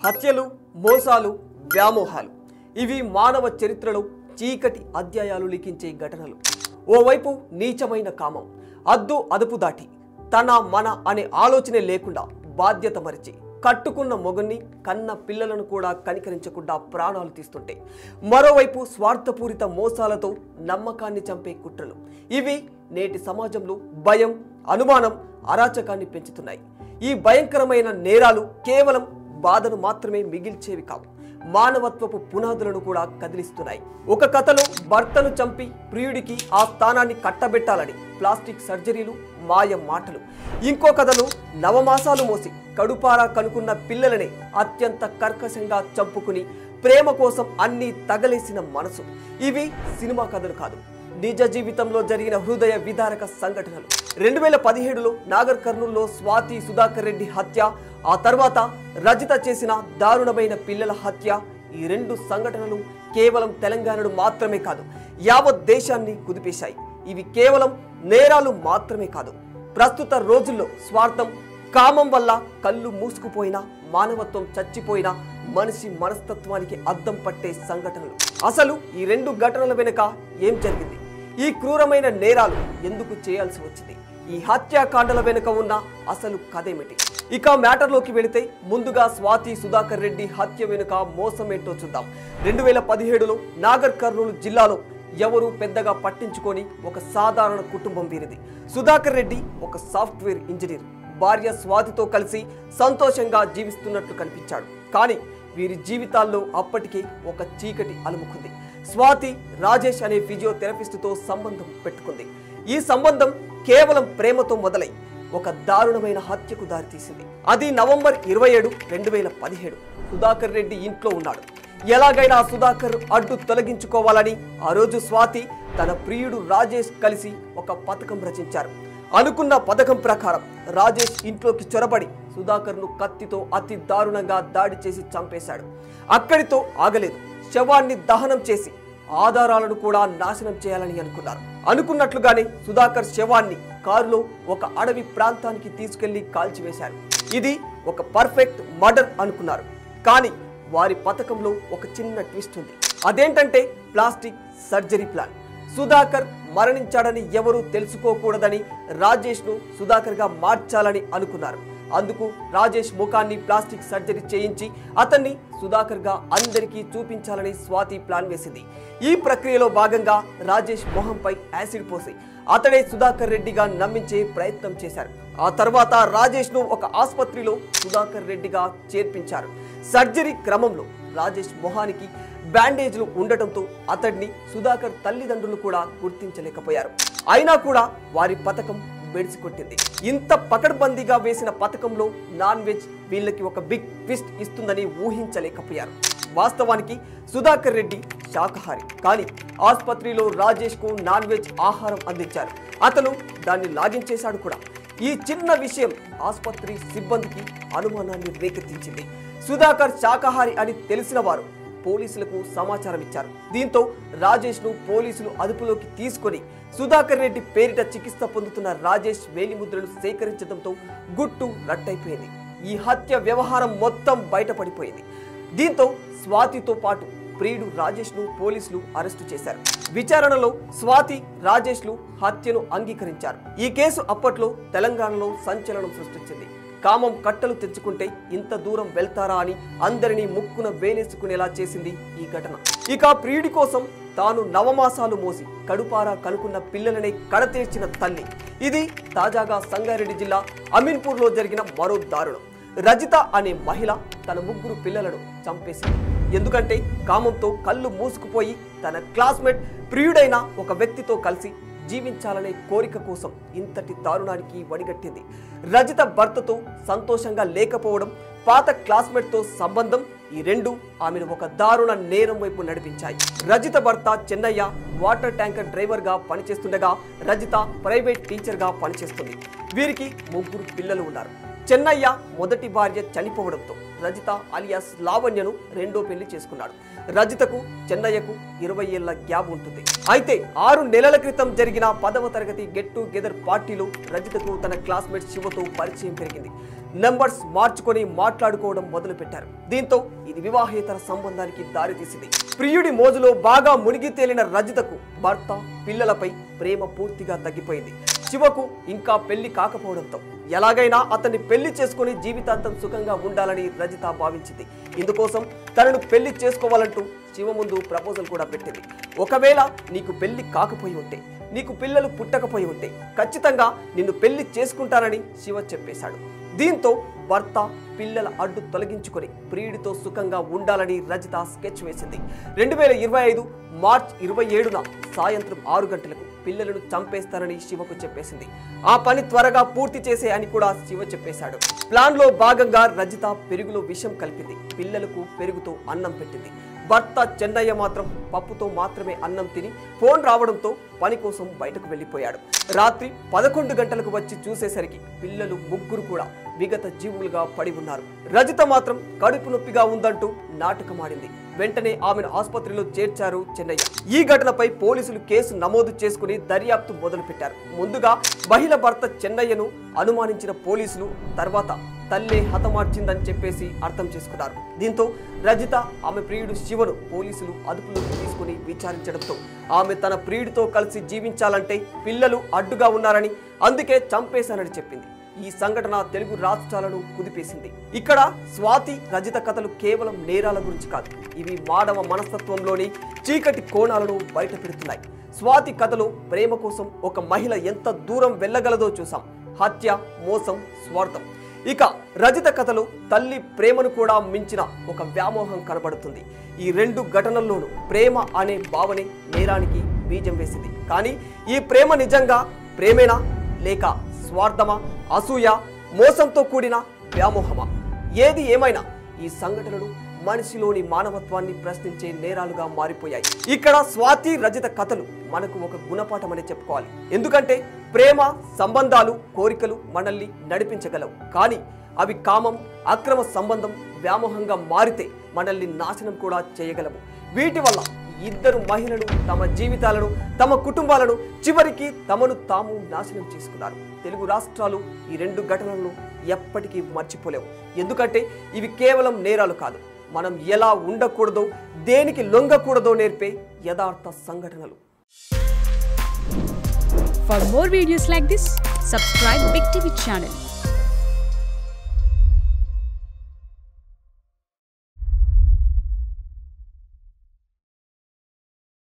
హత్యలు, మోసాలు, వ్యామోహాలు ఇవి మానవ చరిత్రలో చీకటి అధ్యాయాలు లిఖించే ఘటనలు. ఓవైపు నీచమైన కామం, అద్దు అదుపు దాటి తన మన అనే ఆలోచనే లేకుండా బాధ్యత మరిచి కట్టుకున్న మొగుణ్ణి, కన్న పిల్లలను కూడా కనికరించకుండా ప్రాణాలు తీస్తుంటే, మరోవైపు స్వార్థపూరిత మోసాలతో నమ్మకాన్ని చంపే కుట్రలు. ఇవి నేటి సమాజంలో భయం, అనుమానం, అరాచకాన్ని పెంచుతున్నాయి. ఈ భయంకరమైన నేరాలు కేవలం బాధను మాత్రమే మిగిల్చేవి కావు, మానవత్వపు పునాదులను కూడా కదిలిస్తున్నాయి. ఒక కథలో భర్తను చంపి ప్రియుడికి ఆ స్థానాన్ని కట్టబెట్టాలని ప్లాస్టిక్ సర్జరీలు, మాయ మాటలు. ఇంకో కథలో నవమాసాలు మోసి కడుపారా కనుకున్న పిల్లలనే అత్యంత కర్కశంగా చంపుకుని ప్రేమ కోసం అన్నీ తగలేసిన మనసు. ఇవి సినిమా కథలు కాదు, నిజ జీవితంలో జరిగిన హృదయ విదారక సంఘటనలు. 2017లో నాగర్ కర్నూల్లో స్వాతి సుధాకర్ రెడ్డి హత్య, ఆ తర్వాత రజిత చేసిన దారుణమైన పిల్లల హత్య. ఈ రెండు సంఘటనలు కేవలం తెలంగాణను మాత్రమే కాదు, యావత్ దేశాన్ని కుదిపేశాయి. ఇవి కేవలం నేరాలు మాత్రమే కాదు, ప్రస్తుత రోజుల్లో స్వార్థం, కామం వల్ల కళ్ళు మూసుకుపోయిన, మానవత్వం చచ్చిపోయిన మనిషి మనస్తత్వానికి అద్దం పట్టే సంఘటనలు. అసలు ఈ రెండు ఘటనల వెనుక ఏం జరిగింది? ఈ క్రూరమైన నేరాలు ఎందుకు చేయాల్సి వచ్చింది? ఈ హత్యాకాండల వెనుక ఉన్న అసలు కథేమిటి? ఇక మ్యాటర్లోకి వెళితే ముందుగా స్వాతి సుధాకర్ రెడ్డి హత్య వెనుక మోసం ఏంటో చూద్దాం. 2017లో నాగర్ కర్నూలు జిల్లాలో ఎవరు పెద్దగా పట్టించుకొని ఒక సాధారణ కుటుంబం వీరిది. సుధాకర్ రెడ్డి ఒక సాఫ్ట్వేర్ ఇంజనీర్, భార్య స్వాతితో కలిసి సంతోషంగా జీవిస్తున్నట్లు కనిపించాడు. కానీ వీరి జీవితాల్లో అప్పటికే ఒక చీకటి అలుముకుంది. స్వాతి రాజేష్ అనే ఫిజియోథెరపిస్టుతో సంబంధం పెట్టుకుంది. ఈ సంబంధం కేవలం ప్రేమతో మొదలై ఒక దారుణమైన హత్యకు దారితీసింది. అది నవంబర్ 27, 2017. సుధాకర్ రెడ్డి ఇంట్లో ఉన్నాడు. ఎలాగైనా సుధాకర్ అడ్డు తొలగించుకోవాలని ఆ రోజు స్వాతి తన ప్రియుడు రాజేష్ కలిసి ఒక పథకం రచించారు. అనుకున్న పథకం ప్రకారం రాజేష్ ఇంట్లోకి చొరబడి సుధాకర్ను కత్తితో అతి దారుణంగా దాడి చేసి చంపేశాడు. అక్కడితో ఆగలేదు, శవాన్ని దహనం చేసి ఆధారాలను కూడా నాశనం చేయాలని అనుకున్నారు. అనుకున్నట్లుగానే సుధాకర్ శవాన్ని కారులో ఒక అడవి ప్రాంతానికి తీసుకెళ్లి కాల్చివేశారు. ఇది ఒక పర్ఫెక్ట్ మర్డర్ అనుకున్నారు. కానీ వారి పథకంలో ఒక చిన్న ట్విస్ట్ ఉంది. అదేంటంటే ప్లాస్టిక్ సర్జరీ ప్లాన్. సుధాకర్ మరణించాడని ఎవరూ తెలుసుకోకూడదని రాజేష్ను సుధాకర్గా మార్చాలని అనుకున్నారు. అందుకు రాజేష్ ముఖాన్ని ప్లాస్టిక్ సర్జరీ చేయించి అతన్ని సుధాకర్గా అందరికీ చూపించాలని స్వాతి ప్లాన్ వేసింది. ఈ ప్రక్రియలో భాగంగా రాజేష్ మొహంపై యాసిడ్ పోసి అతడే సుధాకర్ రెడ్డిగా నమ్మించే ప్రయత్నం చేశారు. ఆ తర్వాత రాజేష్ను ఒక ఆసుపత్రిలో సుధాకర్ రెడ్డిగా చేర్పించారు. సర్జరీ క్రమంలో రాజేష్ మొహానికి బ్యాండేజ్లు ఉండటంతో అతడిని సుధాకర్ తల్లిదండ్రులు కూడా గుర్తించలేకపోయారు. అయినా కూడా వారి పథకం బెడిసికొట్టింది. ఇంత పకడ్బందీగా వేసిన పథకంలో నాన్ వెజ్ వీళ్ళకి ఒక బిగ్ ట్విస్ట్ ఇస్తుందని ఊహించలేకపోయారు. వాస్తవానికి సుధాకర్ రెడ్డి శాకాహారి, కానీ ఆసుపత్రిలో రాజేష్కు నాన్ వెజ్ ఆహారం అందించారు. అతను దాన్ని లాగించేశాడు కూడా. ఈ చిన్న విషయం ఆసుపత్రి సిబ్బందికి అనుమానాన్ని రేకెత్తించింది. సుధాకర్ శాకాహారి అని తెలిసిన వారు పోలీసులకు సమాచారం ఇచ్చారు. దీంతో రాజేష్ను పోలీసులు అదుపులోకి తీసుకొని సుధాకర్ రెడ్డి పేరిట చికిత్స పొందుతున్న రాజేష్ వేలిముద్రలు సేకరించడంతో గుట్టు రట్టయిపోయింది. ఈ హత్య వ్యవహారం మొత్తం బయటపడిపోయింది. దీంతో స్వాతితో పాటు ప్రియుడు రాజేష్ను పోలీసులు అరెస్టు చేశారు. విచారణలో స్వాతి, రాజేష్లు హత్యను అంగీకరించారు. ఈ కేసు అప్పట్లో తెలంగాణలో సంచలనం సృష్టించింది. కామం కట్టలు తెచ్చుకుంటే ఇంత దూరం వెళ్తారా అని అందరినీ ముక్కున వేలేసుకునేలా చేసింది ఈ ఘటన. ఇక ప్రియుడి కోసం తాను నవమాసాలు మోసి కడుపారా కనుకున్న పిల్లలనే కడతీర్చిన తల్లి. ఇది తాజాగా సంగారెడ్డి జిల్లా అమీన్పూర్లో జరిగిన మరో దారుణం. రజిత అనే మహిళ తన 3 పిల్లలను చంపేసింది. ఎందుకంటే కామంతో కళ్ళు మూసుకుపోయి తన క్లాస్మేట్ ప్రియుడైన ఒక వ్యక్తితో కలిసి జీవించాలనే కోరిక కోసం ఇంతటి దారుణానికి వడిగట్టింది. రజిత భర్తతో సంతోషంగా లేకపోవడం, పాత క్లాస్మేట్తో సంబంధం, ఈ రెండు ఆమెను ఒక దారుణ నేరం వైపు నడిపించాయి. రజిత భర్త చెన్నయ్య వాటర్ ట్యాంకర్ డ్రైవర్గా పనిచేస్తుండగా రజిత ప్రైవేట్ టీచర్గా పనిచేస్తుంది. వీరికి 3 పిల్లలు ఉన్నారు. చెన్నయ్య మొదటి భార్య చనిపోవడంతో రజిత అలియాస్ లావణ్యను రెండో పెళ్లి చేసుకున్నాడు. రజితకు చెన్నయ్యకు 20 ఏళ్ల గ్యాప్ ఉంటుంది. అయితే 6 నెలల క్రితం జరిగిన 10వ తరగతి గెట్ టుగెదర్ పార్టీలో రజితకు తన క్లాస్మేట్ శివతో పరిచయం పెరిగింది. నంబర్స్ మార్చుకొని మాట్లాడుకోవడం మొదలు పెట్టారు. దీంతో ఇది వివాహేతర సంబంధానికి దారితీసింది. ప్రియుడి మోజులో బాగా మునిగి తేలిన రజితకు భర్త, పిల్లలపై ప్రేమ పూర్తిగా తగ్గిపోయింది. శివకు ఇంకా పెళ్లి కాకపోవడంతో ఎలాగైనా అతన్ని పెళ్లి చేసుకుని జీవితాంతం సుఖంగా ఉండాలని రజిత భావించింది. ఇందుకోసం తనను పెళ్లి చేసుకోవాలంటూ శివ ముందు ప్రపోజల్ కూడా పెట్టింది. ఒకవేళ నీకు పెళ్లి కాకపోయి ఉంటే, నీకు పిల్లలు పుట్టకపోయి ఉంటే ఖచ్చితంగా నిన్ను పెళ్లి చేసుకుంటానని శివ చెప్పేశాడు. దీంతో భర్త, పిల్లల అడ్డు తొలగించుకొని ప్రియుడితో సుఖంగా ఉండాలని రజిత స్కెచ్ వేసింది. 2025 మార్చ్ 27న సాయంత్రం 6 గంటలకు పిల్లలను చంపేస్తానని శివకు చెప్పేసింది. ఆ పని త్వరగా పూర్తి చేసే అని కూడా శివ చెప్పేశాడు. ప్లాన్ లో భాగంగా రజిత పెరుగులో విషం కలిపింది. పిల్లలకు పెరుగుతో అన్నం పెట్టింది. భర్త చెన్నయ్య మాత్రం పప్పుతో మాత్రమే అన్నం తిని ఫోన్ రావడంతో పని కోసం బయటకు వెళ్లిపోయాడు. రాత్రి 11 గంటలకు వచ్చి చూసేసరికి పిల్లలు ముగ్గురు కూడా విగత జీవులుగా పడి ఉన్నారు. రజిత మాత్రం కడుపు నొప్పిగా ఉందంటూ నాటకమాడింది. వెంటనే ఆమెను ఆసుపత్రిలో చేర్చారు చెన్నయ్య. ఈ ఘటనపై పోలీసులు కేసు నమోదు చేసుకుని దర్యాప్తు మొదలుపెట్టారు. ముందుగా మహిళ భర్త చెన్నయ్యను అనుమానించిన పోలీసులు తర్వాత తల్లే హతమార్చిందని చెప్పేసి అర్థం చేసుకున్నారు. దీంతో రజిత ఆమె ప్రియుడు శివను పోలీసులు అదుపులోకి తీసుకుని విచారించడంతో ఆమె తన ప్రియుడితో కలిసి జీవించాలంటే పిల్లలు అడ్డుగా ఉన్నారని, అందుకే చంపేశానని చెప్పింది. ఈ సంఘటన తెలుగు రాష్ట్రాలను కుదిపేసింది. ఇక్కడ స్వాతి, రజిత కథలు కేవలం నేరాల గురించి కాదు, ఇవి మానవ మనస్తత్వంలోని చీకటి కోణాలను బయట పెడుతున్నాయి. స్వాతి కథలో ప్రేమ కోసం ఒక మహిళ ఎంత దూరం వెళ్ళగలదో చూసాం. హత్య, మోసం, స్వార్థం. ఇక రజిత కథలో తల్లి ప్రేమను కూడా మించిన ఒక వ్యామోహం కనబడుతుంది. ఈ 2 ఘటనల్లోనూ ప్రేమ అనే భావనే నేరానికి బీజం వేసింది. కానీ ఈ ప్రేమ నిజంగా ప్రేమేనా, లేక స్వార్థమా, అసూయ, మోసంతో కూడిన వ్యామోహమా? ఏది ఏమైనా ఈ సంఘటనలు మనిషిలోని మానవత్వాన్ని ప్రశ్నించే నేరాలుగా మారిపోయాయి. ఇక్కడ స్వాతి, రజిత కథలు మనకు ఒక గుణపాఠమని చెప్పుకోవాలి. ఎందుకంటే ప్రేమ, సంబంధాలు, కోరికలు మనల్ని నడిపించగలవు. కానీ అవి కామం, అక్రమ సంబంధం, వ్యామోహంగా మారితే మనల్ని నాశనం కూడా చేయగలవు. వీటి వల్ల ఇద్దరు మహిళలు తమ జీవితాలను, తమ కుటుంబాలను, చివరికి తమను తాము నాశనం చేసుకున్నారు. తెలుగు రాష్ట్రాలు ఈ 2 ఘటనలను ఎప్పటికీ మర్చిపోలేవు. ఎందుకంటే ఇవి కేవలం నేరాలు కాదు, మనం ఎలా ఉండకూడదో, దేనికి లొంగకూడదో నేర్పే యథార్థ సంఘటనలు. For more videos like this, subscribe Big TV channel.